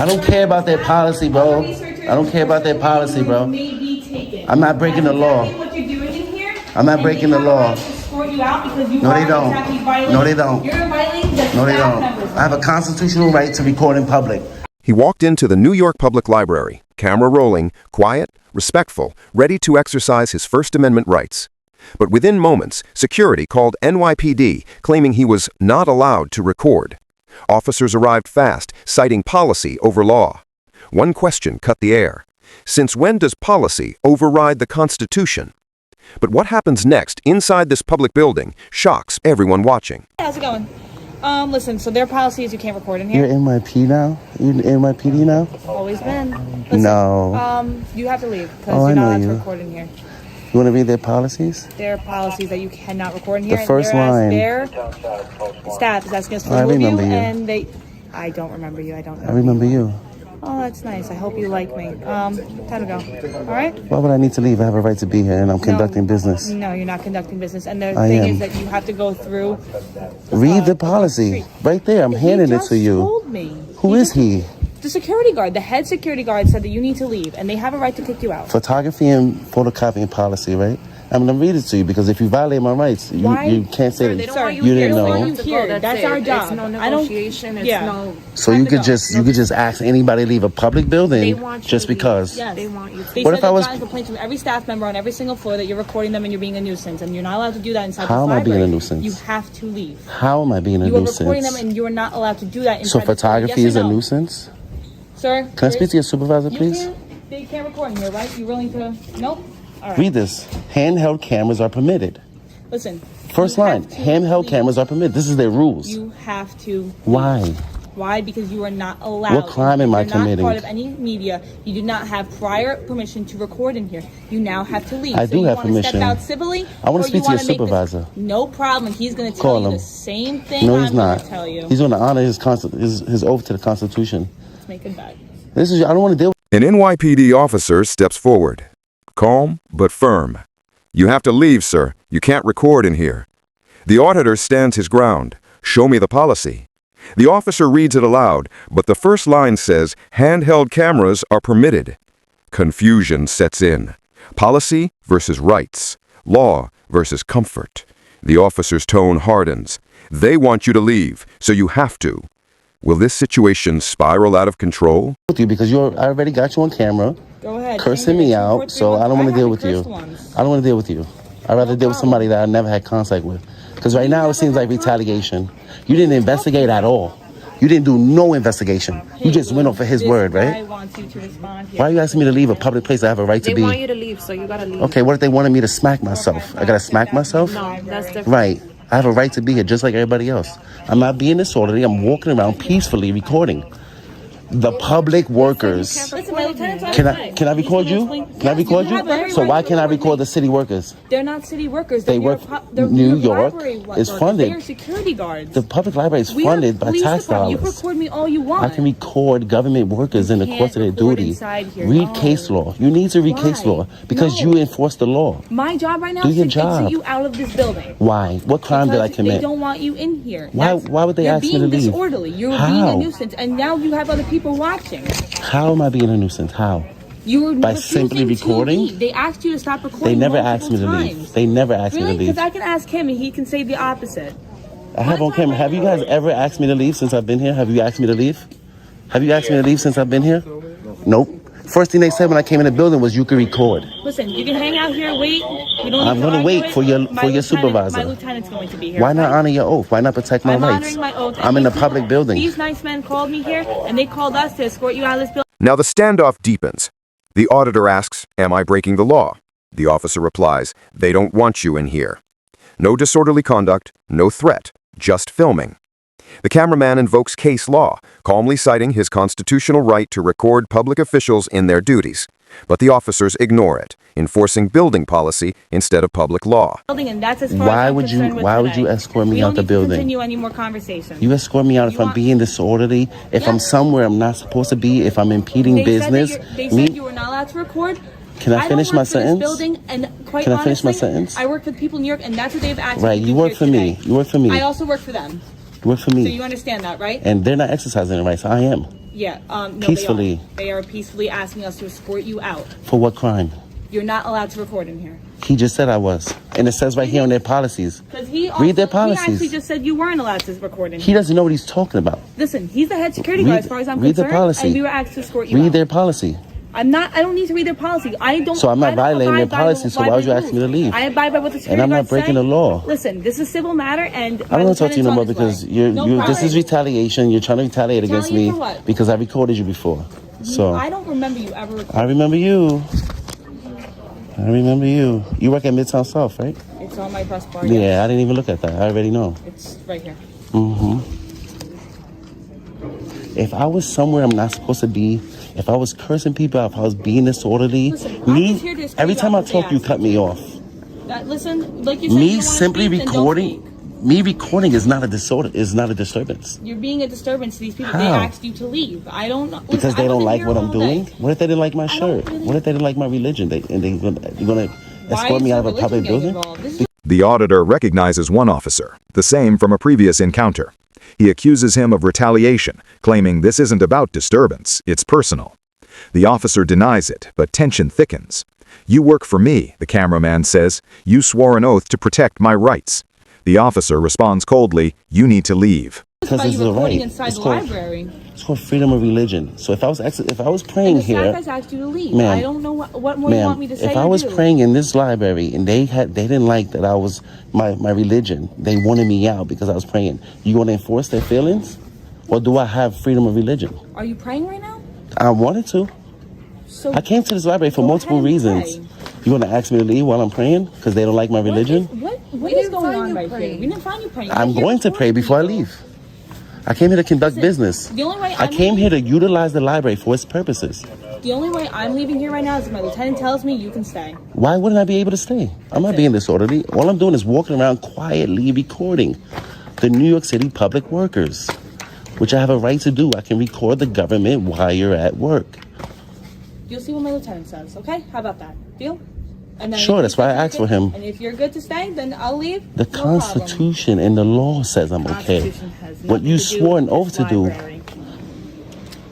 I don't care about their policy, bro. I don't care about their policy, bro. I'm not breaking the law. I'm not breaking the law. No, they don't. No, they don't. No, they don't. I have a constitutional right to record in public. He walked into the New York Public Library, camera rolling, quiet, respectful, ready to exercise his First Amendment rights. But within moments, security called NYPD, claiming he was not allowed to record. Officers arrived fast, citing policy over law. One question cut the air. Since when does policy override the Constitution? But what happens next inside this public building shocks everyone watching. How's it going? Listen, so their policy is you can't record in here. You're NYPD now? You're NYPD now? Always been. Listen, no. You have to leave because you're not allowed to record in here. You want to read their policies? Their policies that you cannot record in here. The first line. Their staff is asking us to remove you, and they... I don't remember you. I don't know. I remember you. Oh, that's nice. I hope you like me. Time to go. All right? Why would I need to leave? I have a right to be here, and I'm conducting business. No, you're not conducting business. And the thing is that you have to go through... Read the policy. Right there. I'm handing it to you. He just told me. Who is he? The security guard. The head security guard said that you need to leave, and they have a right to kick you out. Photography and photocopying policy, right? I'm going to read it to you because if you violate my rights, you can't say that you didn't know. That's our job. It's no negotiation. It's no. So you could just ask anybody to leave a public building just because. Yes. They want you. They said they've gotten complaints from every staff member on every single floor that you're recording them and you're being a nuisance, and you're not allowed to do that inside the library. How am I being a nuisance? You have to leave. How am I being a nuisance? You are recording them, and you are not allowed to do that inside. So photography is a nuisance? Sir, can I speak to your supervisor, please? They can't record in here, right? You willing to? Nope. All right. Read this. Handheld cameras are permitted. Listen. First line. Handheld cameras are permitted. This is their rules. You have to. Why? Why? Because you are not allowed. What crime am I committing? You're not part of any media. You do not have prior permission to record in here. You now have to leave. I do have permission. Step out civilly. I want to speak to your supervisor. No problem. He's going to tell you the same thing. No, he's not. Going to tell you. He's going to honor his oath to the Constitution. Let's make it back. I don't want to deal with. An NYPD officer steps forward, calm but firm. You have to leave, sir. You can't record in here. The auditor stands his ground. Show me the policy. The officer reads it aloud, but the first line says handheld cameras are permitted. Confusion sets in. Policy versus rights. Law versus comfort. The officer's tone hardens. They want you to leave, so you have to. Will this situation spiral out of control? With you because I already got you on camera. Go ahead. Cursing me out, so I don't want to deal with you. I don't want to deal with you. I'd rather deal with somebody that I never had contact with. Because right now it seems like retaliation. You didn't investigate at all. You didn't do no investigation. You just went off of his word, right? I want you to respond here. Why are you asking me to leave a public place I have a right to be? They want you to leave, so you gotta leave. Okay, what if they wanted me to smack myself? I gotta smack myself? No, that's different. Right. I have a right to be here just like everybody else. I'm not being disorderly. I'm walking around peacefully recording. The public workers. Can I record you? Can I record you? So why can't I record the city workers? They're not city workers. They work. New York is funded. They're security guards. The public library is funded by tax dollars. You record me all you want. I can record government workers in the course of their duty. Read case law. You need to read case law because you enforce the law. My job right now is to get you out of this building. Why? What crime did I commit? They don't want you in here. Why would they ask me to leave? You're being disorderly. You're being a nuisance, and now you have other people watching. How am I being a nuisance? How? You were by simply recording. They asked you to stop recording. They never asked me to leave. They never asked me to leave. Because I can ask him and he can say the opposite. I have on camera. Have you guys ever asked me to leave since I've been here? Have you asked me to leave? Have you asked me to leave since I've been here? Nope. First thing they said when I came in the building was you can record. Listen, you can hang out here, wait. I'm going to wait for your supervisor. My lieutenant's going to be here. Why not honor your oath? Why not protect my rights? I'm honoring my oath. I'm in a public building. These nice men called me here, and they called us to escort you out of this building. Now the standoff deepens. The auditor asks, "Am I breaking the law?" The officer replies, "They don't want you in here." No disorderly conduct, no threat, just filming. The cameraman invokes case law, calmly citing his constitutional right to record public officials in their duties. But the officers ignore it, enforcing building policy instead of public law. And that's as far why would you escort me out the building? We don't continue any more conversations. You escort me out if I'm being disorderly, if I'm somewhere I'm not supposed to be, if I'm impeding business. They said you were not allowed to record. Can I finish my sentence? Can I finish my sentence? I work for the people in New York, and that's what they've asked. Right, you work for me. You work for me. I also work for them. You work for me. So you understand that, right? And they're not exercising their rights. I am. Yeah. No, Peacefully. They are peacefully asking us to escort you out. For what crime? You're not allowed to record in here. He just said I was. And it says right here on their policies. Read their policies. He actually just said you weren't allowed to record in here. He doesn't know what he's talking about. Listen, he's the head security guard as far as I'm concerned. Read the policy. And we were asked to escort you out. Read their policy. I don't need to read their policy. So I'm not violating their policy, so why would you ask me to leave? I abide by what the security And I'm not guards breaking say. the law. Listen, this is a civil matter, and I don't want to talk to you no more because this is retaliation. You're trying to retaliate against me for what? because I recorded you before. So I don't remember you ever recording. I remember you. I remember you. You work at Midtown South, right? It's on my press bar. Yeah, I didn't even look at that. I already know. It's right here. If I was somewhere I'm not supposed to be, if I was cursing people out, if I was being disorderly, Listen, I'm just here to escort every you time out I if talk, they you ask cut you me to. off. Listen, like you said, you Me don't wanna simply speak, then don't recording, speak. me recording is not a disturbance. You're being a disturbance to these people. How? They asked you to leave. I don't know. Because they don't like what I'm doing? What if they didn't like my shirt? really- What if they didn't like my religion? You're gonna escort me out of a public building? The auditor recognizes one officer, the same from a previous encounter. He accuses him of retaliation, claiming this isn't about disturbance, it's personal. The officer denies it, but tension thickens. "You work for me," the cameraman says. "You swore an oath to protect my rights." The officer responds coldly, "You need to leave." Because this is a right. Inside the library. It's called freedom of religion. So if I was praying And the here, staff has asked you to leave. Ma'am, I don't know what more you want me to say. if I was praying in this library and they didn't like that I was my religion, they wanted me out because I was praying. You want to enforce their feelings, or do I have freedom of religion? Are you praying right now? I wanted to. So I came to this library for go multiple ahead and reasons. pray. You want to ask me to leave while I'm praying because they don't like my religion? What is going on right here? We didn't find you praying. I'm going to pray before I leave. I came here to conduct business. The only way I I'm came leaving- here to utilize the library for its purposes. The only way I'm leaving here right now is if my lieutenant tells me you can stay. Why wouldn't I be able to stay? I'm not being disorderly. All I'm doing is walking around quietly recording the New York City public workers, which I have a right to do. I can record the government while you're at work. You'll see what my lieutenant says, okay? How about that? Deal? And then Sure, if that's you why I think you're asked for good- him. And if you're good to stay, then I'll leave. The No problem. Constitution and the law says I'm okay. Constitution has What nothing you to do swore an with oath this to do. library.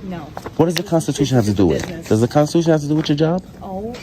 No. What does the Constitution have to do with? Business. Does the Constitution have to do with your job? Oh.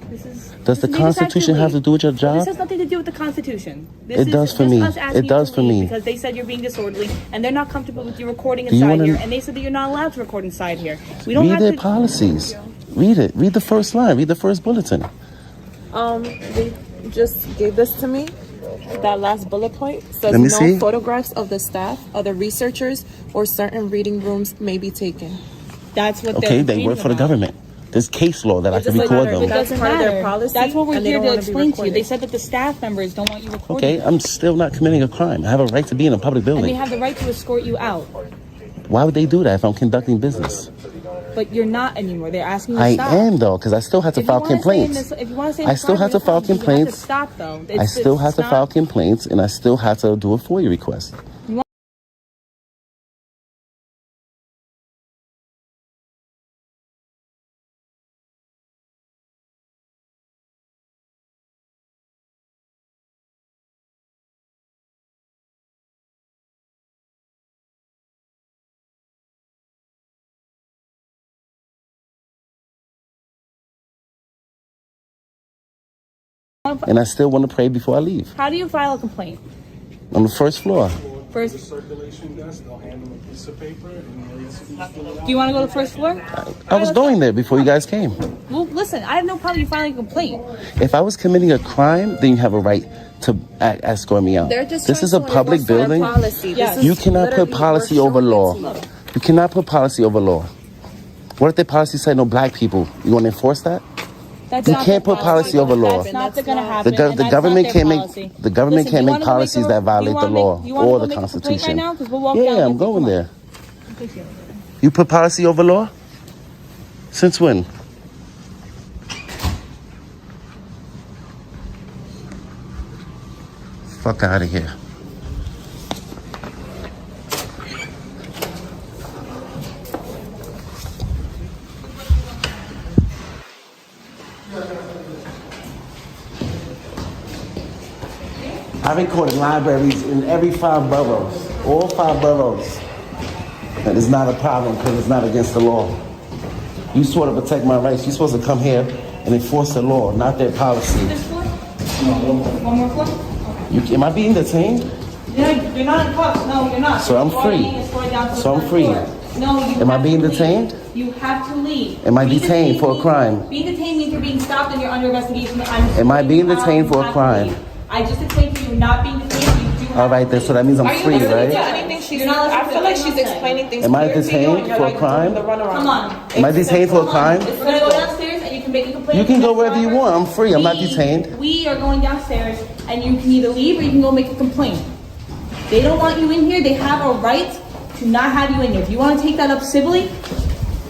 This is. Does the this is Constitution have to do with your job? This has nothing to do with the Constitution. This It is does for just me. us asking It does you to for leave me. Because they said you're being disorderly and they're not comfortable with you recording Do you inside wanna- here, and they said that you're not allowed to record inside here. We don't Read have their to. policies. Read it. Read the first line. Read the first bulletin. They just gave this to me. That last bullet point says Let me no see. photographs of the staff, other researchers, or certain reading rooms may be taken. That's what. Okay, they're they work for the about. government. There's case law that I can doesn't record matter. them. It doesn't That's part of their matter. policy, That's what we're and they here don't to wanna be explain to you. recorded. They said that the staff members don't want you recording. Okay, I'm still not committing a crime. I have a right to be in a public And they building. have the right to escort you out, Why would they do that if I'm conducting business? but you're not anymore. They're asking you to I stop. am though, because I still have to If you file wanna stay in complaints. this- if you want to stay in I this still have to library, file that's fine, but you complaints. have to stop though. I still have to not- file complaints, and I still have to do a FOIA request. And I still want to pray before I leave. How do you file a complaint? On the first floor. First, Circulation desk, they'll hand them a piece of paper and do you want to go to the first floor? I was going there before you guys came. Well, listen, I have no problem you filing a complaint. If I was committing a crime, then you have a right to escort me out. They're just This trying is a to public enforce their building. policy. Yes. This is You cannot put literally policy we're over showing law. it to you. You cannot put policy over law. What if the policy said no black people? You want to enforce that? That's You not can't their put policy over law. That's not going to The, happen. gov- and the that's government not their can't make policy. the government Listen, can't you make wanna go policies a- that you violate the wanna law make- you wanna or go the make a complaint Constitution. right now? 'Cause we'll walk down Yeah, I'm with you. going Come on. there. You put policy over law? Since when? Fuck out of here. I recorded libraries in every 5 boroughs, all 5 boroughs. And it's not a problem because it's not against the law. You swore to protect my rights. You're supposed to come here and enforce the law, not their policy. This floor? One more floor? Okay. Am I being detained? You're not in cuffs. No, you're not. So I'm free. So I'm free. No, you Am I have being to leave. detained? You have to leave. Am I Being detained for a means- crime? Being detained means you're being stopped and you're under investigation. Am I being detained for a crime? I just explained to you, not being detained. You do All right, then, so that means I'm Are you free, listening to right? anything she's You're not listening I feel to like what she's I'm saying. explaining things Am I clear to you, detained and you're, for a like, crime? doing the runaround. Come on. Am I detained for a crime? We're gonna go downstairs and you can make a complaint. You can go wherever you want. I'm free. I'm not detained. We are going downstairs and you can either leave or you can go make a complaint. They don't want you in here. They have a right to not have you in here. If you want to take that up civilly,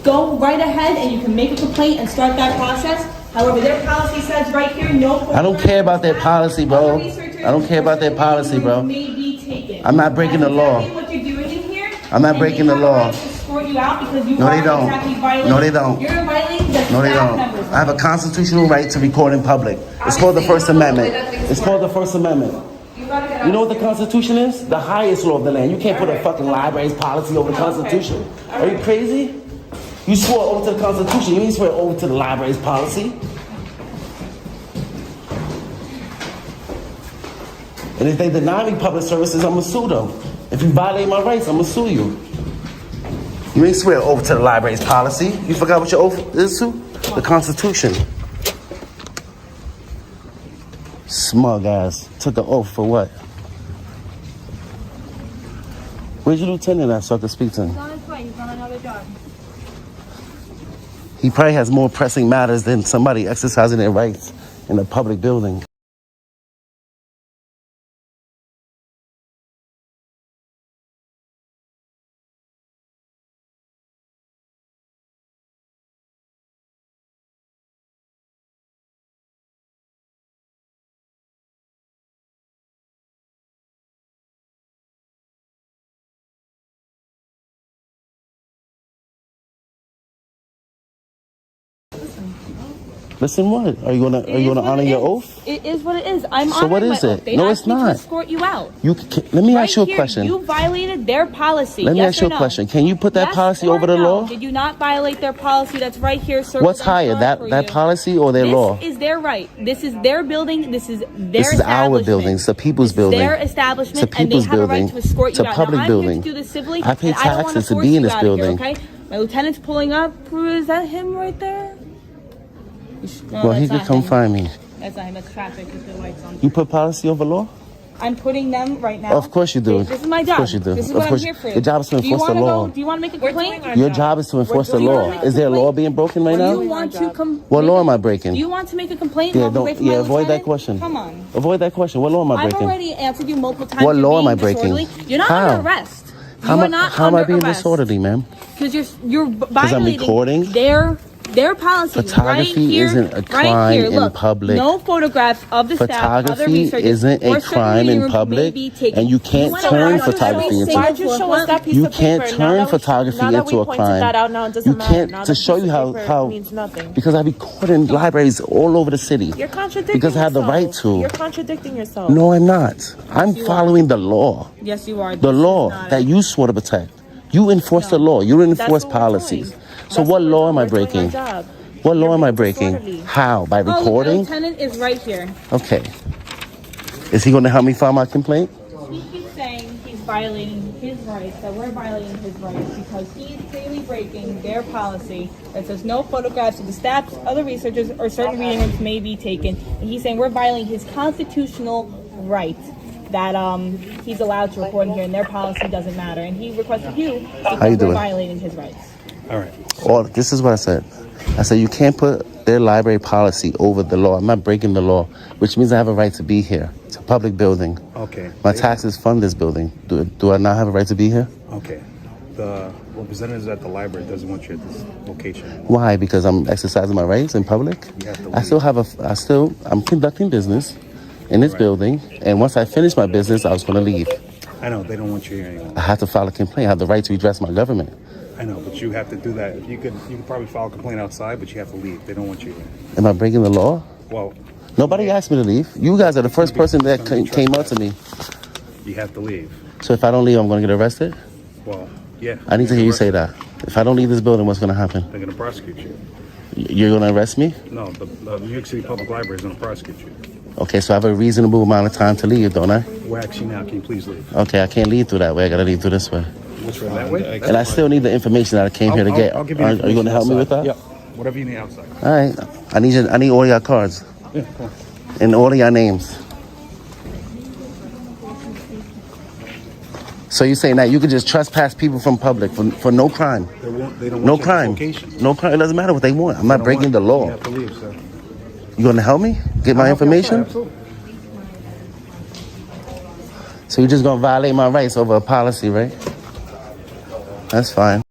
go right ahead and you can make a complaint and start that process. However, their policy says right here, no. I don't care about their policy, bro. I don't care about their policy, bro. May be taken. I'm not breaking the law. That's exactly what you're doing in here. I'm not And breaking they the have a law. right to escort you out because you No, they are don't. exactly violating. No, they don't. You're violating the No, they staff don't. members' I have a constitutional right to record in public. It's called the First Amendment. It's called the First Amendment. You know what the Constitution is? The highest law of the land. You can't put a fucking library's policy over the Constitution. Are you crazy? You swore over to the Constitution. You didn't swear over to the library's policy. And if they deny me public services, I'm gonna sue them. If you violate my rights, I'm gonna sue you. You ain't swear over to the library's policy. You forgot what your oath is to? The Constitution. Smug ass. Took an oath for what? Where's your lieutenant at so I can speak to him? He's on his way. He's on another job. He probably has more pressing matters than somebody exercising their rights in a public building. Listen, what? Are you gonna honor your oath? It is what it is. I'm So what honoring is my it? oath. They No, asked it's me not. to escort you out. Let me Right ask you a here, question. You violated their policy. Let me yes ask you or a no? question. Can you put that Yes policy or over the no? law? Did you not violate their policy that's right here? circled What's in higher, front for that you? policy or their law? This is their right. This is their building. This is their This is our establishment. building. It's the people's building. Their establishment, It's a and they people's have a building. right to escort It's you a out. public now, building. I'm here to do this civilly. I pay and I don't wanna taxes to force be in you this out of here, building. okay? My lieutenant's pulling up. Is that him right there? No, Well, he that's could not come him. find me. That's not him. That's traffic with the lights on. You put policy over law? I'm putting them right now. Of course you do. This is my job. Of course you do. This is Of what course I'm here for. your job is to Do you enforce the wanna law. Do you want to make a We're complaint? doing our Your job. job is to enforce the doing our law. job. Is there a law being broken right Do you now? want to come? What make law a- am I breaking? Do you want to make a complaint? Yeah, Walk away don't. from my Yeah, avoid that lieutenant? question. Come on. Avoid that question. What law am I I've breaking? already answered you multiple times. What You're law am being I breaking? disorderly. You're not How? under arrest. How You am are not how am I under being arrest. disorderly, ma'am? Because you're I'm violating recording? their policy. Photography right here, isn't a right crime here. in Look, public. No photographs of the staff, other Photography researchers, isn't or a certain crime reading in rooms public, may be taken. and you can't wanna turn learn how to photography say into- Why'd you show us that piece You of can't paper? turn Now photography that we into a pointed crime. that out, now it doesn't You matter. can't Now to that show piece you of paper how means nothing. because I record in libraries all over the city. You're contradicting because I have the yourself. right to. You're contradicting yourself. No, I'm not. I'm following the law. Yes, you are. The law that you swore to protect. You enforce the law. You That's enforce what we're policies. doing. So That's what we're law doing. am I We're doing our breaking? job. What law You're am I being breaking? disorderly. How? By Oh, the recording? lieutenant is right here. Okay. Is he going to help me file my complaint? He keeps saying he's violating his rights, that we're violating his rights because he's clearly breaking their policy that says no photographs of the staff, other researchers, or certain reading rooms may be taken. And he's saying we're violating his constitutional right that he's allowed to record in here, and their policy doesn't matter. And he requested you because How you we're doing? violating his rights. All right. Or this is what I said. I said you can't put their library policy over the law. I'm not breaking the law, which means I have a right to be here. It's a public building. Okay. My taxes fund this building. Do I not have a right to be here? Okay. The representatives at the library doesn't want you at this location. Why? Because I'm exercising my rights in public. You have to I'm conducting business in this building, and once I finish my business, I was going to leave. I know they don't want you here anymore. I have to file a complaint. I have the right to redress my government. I know, but you have to do that. If you could probably file a complaint outside, but you have to leave. They don't want you here. Am I breaking the law? Well, Nobody asked me to leave. You guys are the first person that came up to me. you have to leave. So if I don't leave, I'm going to get arrested? Well, Yeah. I need to hear you say that. If I don't leave this building, what's gonna happen? They're gonna prosecute you. You're gonna arrest me? No, the New York City Public Library is gonna prosecute you. Okay, so I have a reasonable amount of time to leave, don't I? We're actually now. Can you please leave? Okay, I can't leave through that way. I gotta leave through this way. Which way? That way? And I still need the information that I came here to get. I'll give you Are you gonna help me with that? Yep. Whatever you need outside. All right. I need all your cards Yeah, come on. and all of your names. So you're saying that you could just trespass people from public for no crime? They don't want No you at crime. this location. No crime. It doesn't matter what they want. I'm They not don't breaking want- the You law. have to leave, sir. You gonna help me get my I'll help you outside, information? absolutely. So you're just gonna violate my rights over a policy, right? That's fine.